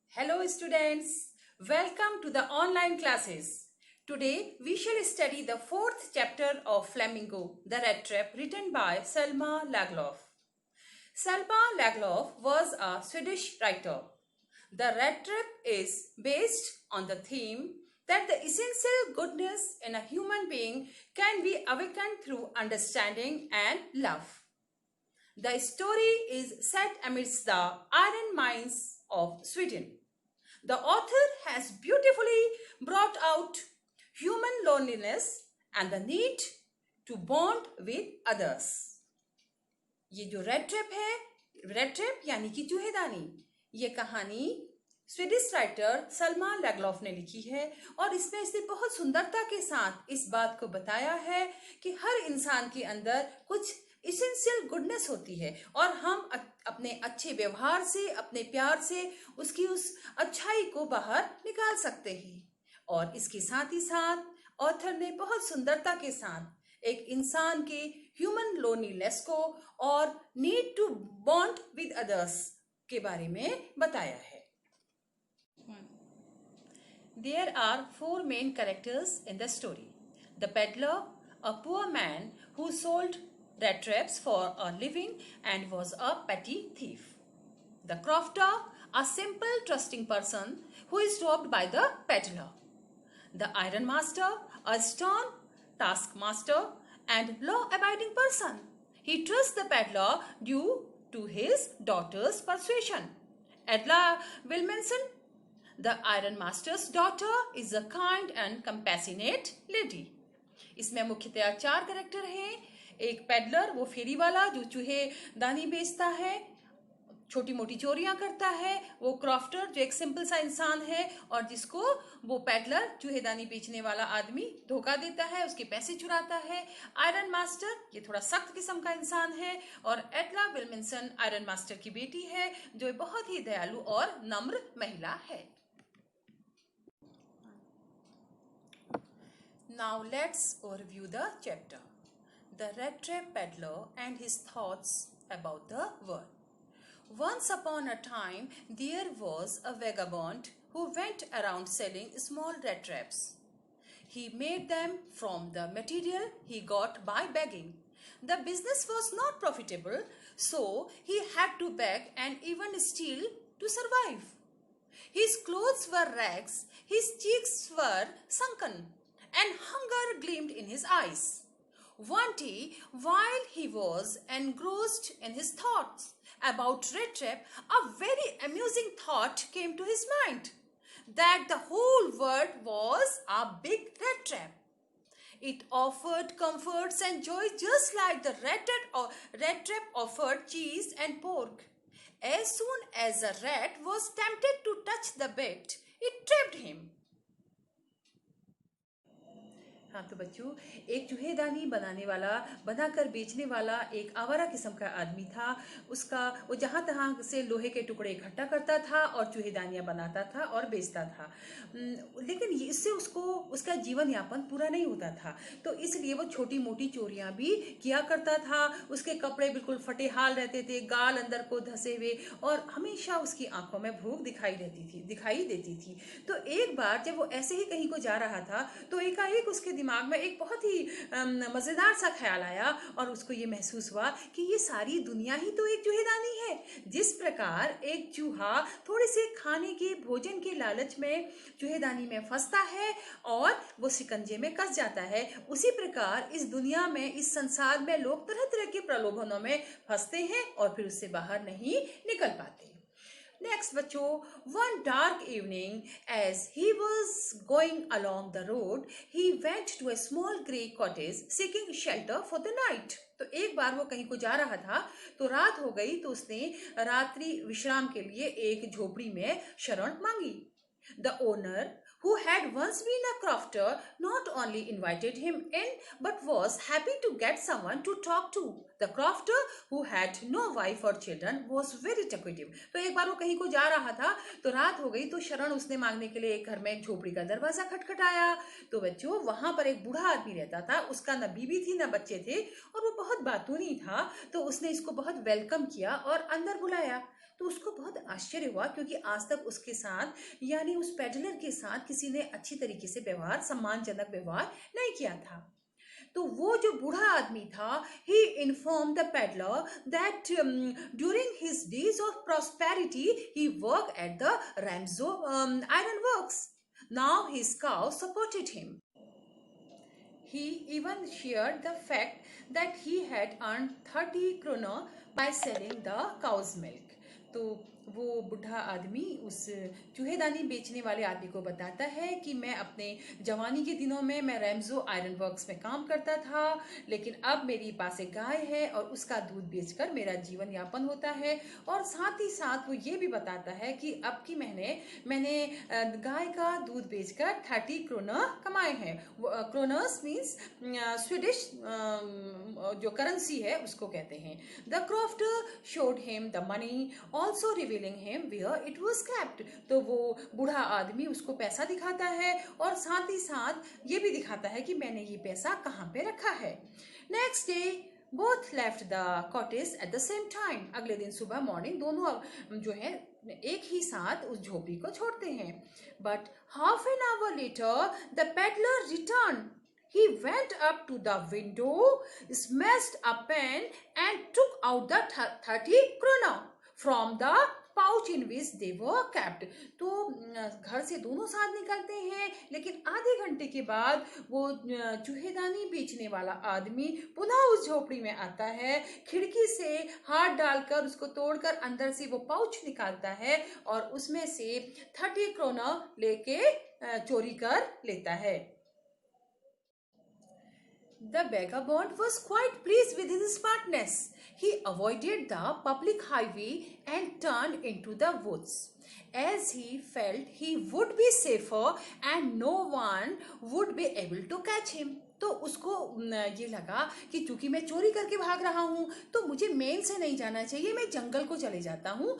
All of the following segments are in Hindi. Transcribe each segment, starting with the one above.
Hello students, welcome to the online classes. Today we shall study the fourth chapter of Flamingo, the Rat Trap, written by Selma Lagerlöf. Selma Lagerlöf was a Swedish writer. The Rat Trap is based on the theme that the essential goodness in a human being can be awakened through understanding and love. The story is set amidst the iron mines of Sweden. The author has beautifully brought out human loneliness and the need to bond with others. ये जो रेड ट्रैप है, रेड ट्रैप यानी कि चूहेदानी, ये कहानी स्वीडिश राइटर सलमा लैगलॉफ ने लिखी है और इसमें इसने बहुत सुंदरता के साथ इस बात को बताया है कि हर इंसान के अंदर कुछ इसेंशियल गुडनेस होती है और हम अपने अच्छे व्यवहार से, अपने प्यार से उसकी उस अच्छाई को बाहर निकाल सकते हैं। और इसके साथ ही साथ ऑथर ने बहुत सुंदरता के साथ एक इंसान के ह्यूमन लोनलीनेस को और need to bond with others के बारे में बताया है। There are four main characters in the story. The peddler, a poor man who sold rat traps for a living and was a petty thief. The crofter, a simple trusting person who is robbed by the peddler. The iron master, a stern taskmaster and law-abiding person. He trusts the peddler due to his daughter's persuasion. Edla Wilmanson, the iron master's daughter, is a kind and compassionate lady. इसमें मुख्यतया चार कैरेक्टर हैं। एक पेडलर, वो फेरी वाला जो चूहे दानी बेचता है, छोटी मोटी चोरियां करता है। वो क्रॉफ्टर जो एक सिंपल सा इंसान है और जिसको वो पेडलर चूहेदानी बेचने वाला आदमी धोखा देता है, उसके पैसे चुराता है। आयरन मास्टर ये थोड़ा सख्त किस्म का इंसान है और एडला विल्मिंसन आयरन मास्टर की बेटी है जो बहुत ही दयालु और नम्र महिला है। Now let's overview the chapter. The rat trap peddler and his thoughts about the world. Once upon a time, there was a vagabond who went around selling small rat traps. He made them from the material he got by begging. The business was not profitable, so he had to beg and even steal to survive. His clothes were rags, his cheeks were sunken, and hunger gleamed in his eyes. One day, while he was engrossed in his thoughts about rat trap, a very amusing thought came to his mind, that the whole world was a big rat trap. It offered comforts and joy just like the rat trap offered cheese and pork. As soon as a rat was tempted to touch the bait, it trapped him. हाँ तो बच्चों, एक चूहेदानी बनाने वाला, बनाकर बेचने वाला एक आवारा किस्म का आदमी था। वो जहाँ तहाँ से लोहे के टुकड़े इकट्ठा करता था और चूहेदानियाँ बनाता था और बेचता था। लेकिन इससे उसका जीवन यापन पूरा नहीं होता था, तो इसलिए वो छोटी मोटी चोरियाँ भी किया करता था। उसके कपड़े बिल्कुल फटे हाल रहते थे, गाल अंदर को धसे हुए, और हमेशा उसकी आंखों में भूख दिखाई देती थी। तो एक बार जब वो ऐसे ही कहीं को जा रहा था तो एकाएक उसके दिमाग में एक बहुत ही मजेदार सा ख्याल आया और उसको ये महसूस हुआ कि ये सारी दुनिया ही तो एक चूहेदानी है। जिस प्रकार एक चूहा थोड़े से खाने के भोजन के लालच में चूहेदानी में फंसता है और वो शिकंजे में कस जाता है, उसी प्रकार इस दुनिया में, इस संसार में लोग तरह तरह के प्रलोभनों में फंसते हैं और फिर उससे बाहर नहीं निकल पाते। Next बच्चों, one dark evening as he was going along the road, he went to a small grey cottage seeking shelter for the night. तो एक बार वो कहीं को जा रहा था तो रात हो गई, तो उसने रात्रि विश्राम के लिए एक झोपड़ी में शरण मांगी। The owner, who had once been a crofter, not only invited him in but was happy to get someone to talk to. The crofter, who had no wife or children, was very talkative. तो एक बार वो कहीं को जा रहा था, तो रात हो गई, तो शरण उसने मांगने के लिए एक घर में एक झोपड़ी का दरवाजा खटखटाया। तो बच्चों, वहां पर एक बूढ़ा आदमी रहता था, उसका न बीवी थी न बच्चे थे, और वो बहुत बातूनी था। तो उसने इसको बहुत वेलकम किया और अंदर बुलाया। तो उसको बहुत आश्चर्य हुआ, क्योंकि आज तक उसके साथ यानी उस पेडलर के साथ किसी ने अच्छी तरीके से व्यवहार, सम्मानजनक व्यवहार नहीं किया था। तो वो जो बूढ़ा आदमी था, he informed the peddler that during his days of prosperity he worked at the Ramsau iron works. Now his cow supported him. He even shared the fact that he had earned 30 kroner by selling the cow's milk. तो वो बूढ़ा आदमी उस चूहेदानी बेचने वाले आदमी को बताता है कि मैं अपने जवानी के दिनों में मैं रैमजो आयरन वर्क्स में काम करता था, लेकिन अब मेरे पास एक गाय है और उसका दूध बेचकर मेरा जीवन यापन होता है। और साथ ही साथ वो ये भी बताता है कि अब की महीने मैंने गाय का दूध बेचकर 30 क्रोनर कमाए हैं। क्रोनर्स मीन्स स्वीडिश जो करेंसी है उसको कहते हैं। The crofter showed him the money, also revealing him where it was kept. तो वो बूढ़ा आदमी उसको पैसा दिखाता है और साथ ही साथ ये भी दिखाता है कि मैंने ये पैसा कहाँ पे रखा है। Next day both left the cottage at the same time. अगले दिन सुबह मॉर्निंग दोनों जो है एक ही साथ उस झोपड़ी को छोड़ते हैं। But half an hour later the peddler return. He went up to the window, smashed a pen and took out the 30 kroner from the pouch in which they were kept. तो घर से दोनों साथ निकलते हैं, लेकिन आधे घंटे के बाद वो चूहेदानी बेचने वाला आदमी पुनः उस झोपड़ी में आता है, खिड़की से हाथ डालकर उसको तोड़कर अंदर से वो पाउच निकालता है और उसमें से 30 क्रोनर लेके चोरी कर लेता है। The vagabond was quite pleased with his smartness. He avoided the public highway and turned into the woods, as he felt he would be safer and no one would be able to catch him. तो उसको ये लगा कि चूंकि मैं चोरी करके भाग रहा हूँ तो मुझे मेन से नहीं जाना चाहिए, मैं जंगल को चले जाता हूँ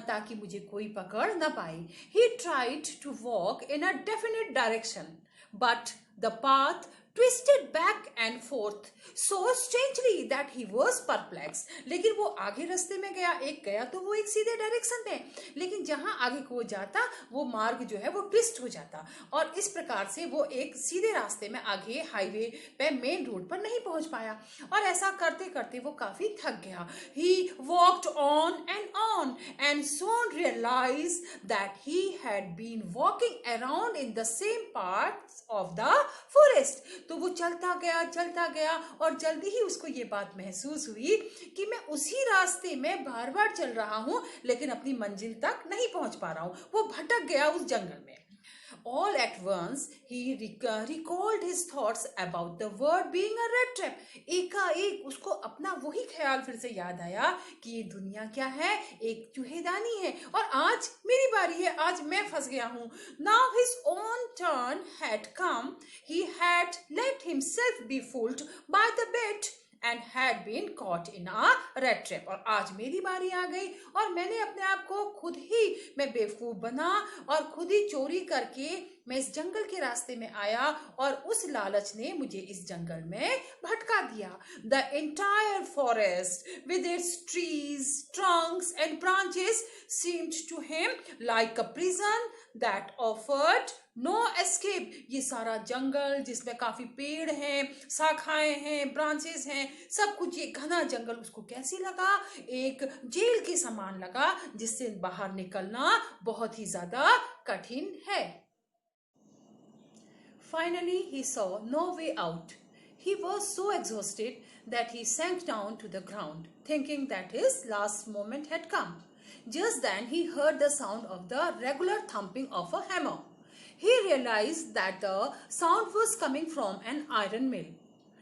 ताकि मुझे कोई पकड़ न पाए। He tried to walk in a definite direction, but the path twisted back and forth so strangely that he was perplexed. लेकिन वो आगे रास्ते में गया, एक गया तो वो एक सीधे डायरेक्शन में, लेकिन जहां आगे को वो जाता वो मार्ग जो है वो ट्विस्ट हो जाता और इस प्रकार से वो एक सीधे रास्ते में आगे हाईवे पे मेन रोड पर नहीं पहुंच पाया और ऐसा करते करते वो काफी थक गया। He walked on and soon realized that he had been walking around in the same parts of the forest. तो वो चलता गया और जल्दी ही उसको ये बात महसूस हुई कि मैं उसी रास्ते में बार बार चल रहा हूं लेकिन अपनी मंजिल तक नहीं पहुंच पा रहा हूं। वो भटक गया उस जंगल में। All at once he recalled his thoughts about the world being a rat trap. एकाएक उसको अपना वही ख्याल फिर से याद आया कि ये दुनिया क्या है, एक चूहेदानी है और आज मेरी बारी है, आज मैं फंस गया हूँ। Now his own turn had come. He had let himself be fooled by the bait and had been caught in a rat trap. और आज मेरी बारी आ गई और मैंने अपने आप को खुद ही मैं बेवकूफ बना और खुद ही चोरी करके मैं इस जंगल के रास्ते में आया और उस लालच ने मुझे इस जंगल में भटका दिया। The entire forest with its trees, trunks and branches seemed to him like a prison that offered no escape. ये सारा जंगल जिसमें काफी पेड़ हैं, शाखाएं हैं, ब्रांचेस हैं, सब कुछ ये घना जंगल उसको कैसी लगा, एक जेल के समान लगा जिससे बाहर निकलना बहुत ही ज्यादा कठिन है। Finally, he saw no way out. He was so exhausted that he sank down to the ground, thinking that his last moment had come. Just then, he heard the sound of the regular thumping of a hammer. He realized that the sound was coming from an iron mill.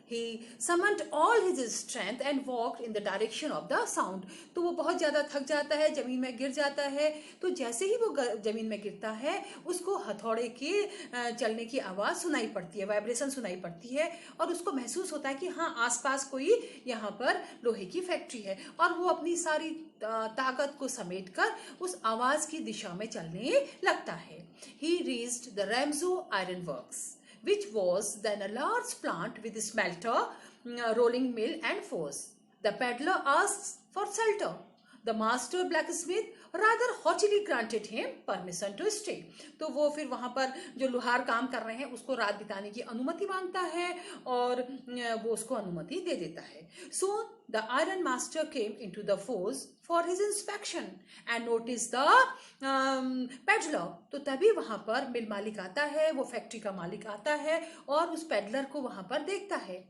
He summoned all his strength and walked in the direction of the sound. तो वो बहुत ज़्यादा थक जाता है, ज़मीन में गिर जाता है। तो जैसे ही वो ज़मीन में गिरता है, उसको हथौड़े के चलने की आवाज़ सुनाई पड़ती है, वाइब्रेशन सुनाई पड़ती है, और उसको महसूस होता है कि हाँ, आसपास कोई यहाँ पर लोहे की फैक्ट्री है। और वो अपनी सारी ताकत को समेटकर उस आवाज़ की दिशा में चलने लगता है। He reached the Ramsau Iron Works, which was then a large plant with a smelter, rolling mill and forge. The peddler asks for shelter. The master blacksmith rather haughtily granted him permission to stay. तो वो फिर वहाँ पर जो लोहार काम कर रहे हैं उसको रात बिताने की अनुमति मांगता है और वो उसको अनुमति दे देता है. Soon the iron master came into the forge for his inspection and noticed the peddler. तो तभी वहाँ पर मिल मालिक आता है, वो फैक्ट्री का मालिक आता है और उस पेडलर को वहाँ पर देखता है.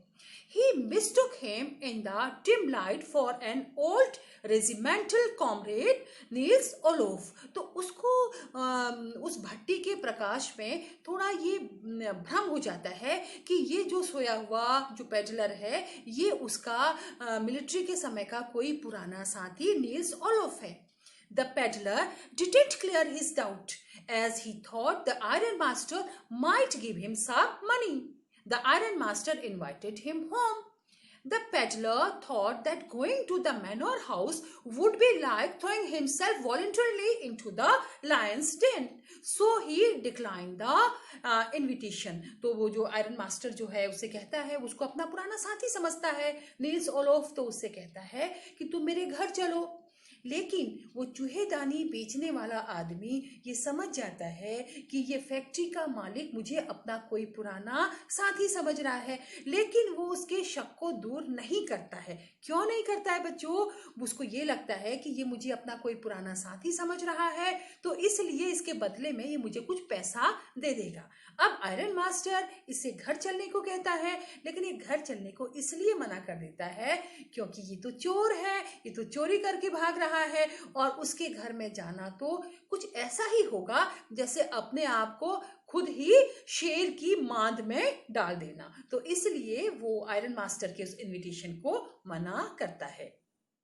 He mistook him in the dim light for an old regimental comrade Niels Olof. तो उसको उस भट्टी के प्रकाश में थोड़ा ये भ्रम हो जाता है कि ये जो सोया हुआ जो पेडलर है ये उसका मिलिट्री के समय का कोई पुराना साथी नील्स ओलोफ है. The peddler didn't clear his doubt as he thought the iron master might give him some money. The iron master invited him home. The peddler thought that going to the manor house would be like throwing himself voluntarily into the lion's den. So he declined the invitation. तो वो जो आयरन मास्टर जो है उससे कहता है, उसको अपना पुराना साथी समझता है नील्स ओलोफ, तो उससे कहता है कि तुम मेरे घर चलो. लेकिन वो चूहेदानी बेचने वाला आदमी ये समझ जाता है कि ये फैक्ट्री का मालिक मुझे अपना कोई पुराना साथी समझ रहा है, लेकिन वो उसके शक को दूर नहीं करता है. क्यों नहीं करता है बच्चों? उसको ये लगता है कि ये मुझे अपना कोई पुराना साथी समझ रहा है, तो इसलिए इसके बदले में ये मुझे कुछ पैसा दे देगा. अब आयरन मास्टर इससे घर चलने को कहता है, लेकिन ये घर चलने को इसलिए मना कर देता है क्योंकि ये तो चोर है, ये तो चोरी करके भाग रहा है और उसके घर में जाना तो कुछ ऐसा ही होगा जैसे अपने आप को खुद ही शेर की मांद में डाल देना. तो इसलिए वो आयरन मास्टर के उस इनविटेशन को मना करता है.